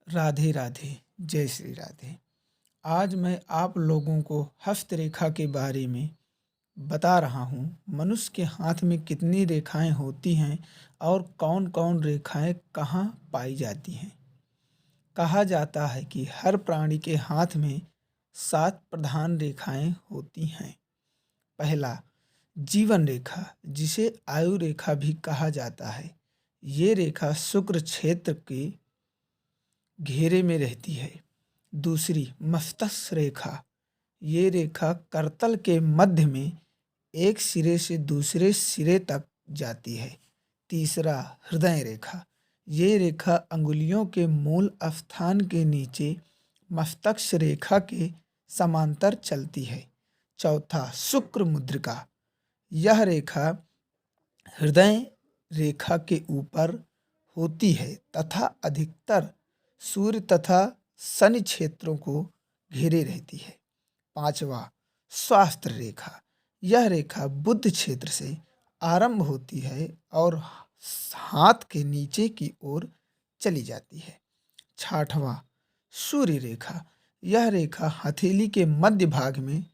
राधे राधे, जय श्री राधे। आज मैं आप लोगों को हस्तरेखा के बारे में बता रहा हूँ। मनुष्य के हाथ में कितनी रेखाएं होती हैं और कौन-कौन रेखाएं कहाँ पाई जाती हैं। कहा जाता है कि हर प्राणी के हाथ में 7 प्रधान रेखाएं होती हैं। पहला, जीवन रेखा, जिसे आयु रेखा भी कहा जाता है। ये रेखा शुक्र क्षेत्र के घेरे में रहती है। दूसरी, मस्तक रेखा। ये रेखा करतल के मध्य में एक सिरे से दूसरे सिरे तक जाती है। तीसरा, हृदय रेखा। ये रेखा अंगुलियों के मूल स्थान के नीचे मस्तक रेखा के समांतर चलती है। चौथा, शुक्र मुद्रिका। यह रेखा हृदय रेखा के ऊपर होती है तथा अधिकतर सूर्य तथा शनि क्षेत्रों को घेरे रहती है। पांचवा, स्वास्थ्य रेखा। यह रेखा बुध क्षेत्र से आरंभ होती है और हाथ के नीचे की ओर चली जाती है। छठवां, सूर्य रेखा। यह रेखा हथेली के मध्य भाग में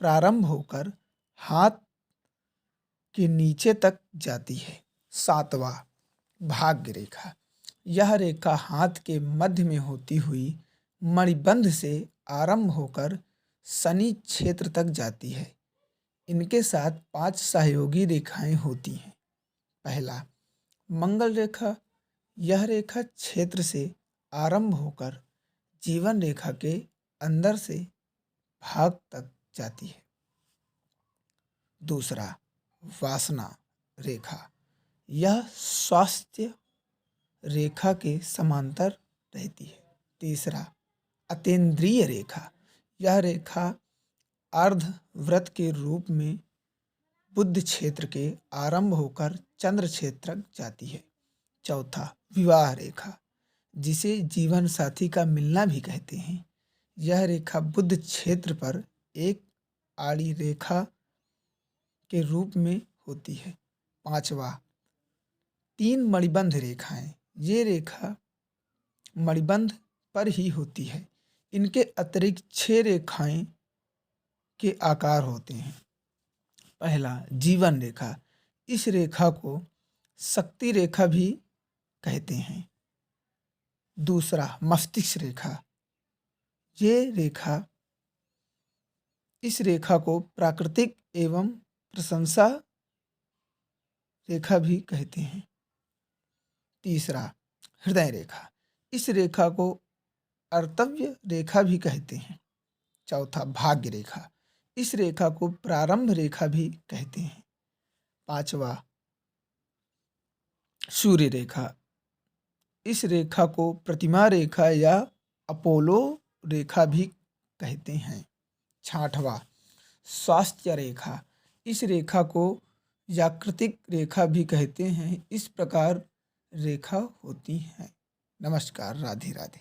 प्रारंभ होकर हाथ के नीचे तक जाती है। सातवां, भाग्य रेखा। यह रेखा हाथ के मध्य में होती हुई मणिबंध से आरंभ होकर शनि क्षेत्र तक जाती है। इनके साथ 5 सहयोगी रेखाएं होती हैं। पहला, मंगल रेखा। यह रेखा क्षेत्र से आरंभ होकर जीवन रेखा के अंदर से भाग तक जाती है। दूसरा, वासना रेखा। यह स्वास्थ्य रेखा के समांतर रहती है। तीसरा, अतीन्द्रिय रेखा। यह रेखा अर्धवृत्त के रूप में बुध क्षेत्र के आरंभ होकर चंद्र क्षेत्र तक जाती है। चौथा, विवाह रेखा, जिसे जीवन साथी का मिलना भी कहते हैं। यह रेखा बुध क्षेत्र पर एक आड़ी रेखा के रूप में होती है। पांचवा, 3 मणिबंध रेखाएं। ये रेखा मणिबंध पर ही होती है। इनके अतिरिक्त 6 रेखाएं के आकार होते हैं। पहला, जीवन रेखा। इस रेखा को शक्ति रेखा भी कहते हैं। दूसरा, मस्तिष्क रेखा। इस रेखा को प्राकृतिक एवं प्रशंसा रेखा भी कहते हैं। तीसरा, हृदय रेखा। इस रेखा को अर्तव्य रेखा भी कहते हैं। चौथा, भाग्य रेखा। इस रेखा को प्रारंभ रेखा भी कहते हैं। पांचवा, सूर्य रेखा। इस रेखा को प्रतिमा रेखा या अपोलो रेखा भी कहते हैं। छठवां, स्वास्थ्य रेखा। इस रेखा को याकृतिक रेखा भी कहते हैं। इस प्रकार रेखा होती है। नमस्कार, राधे राधे।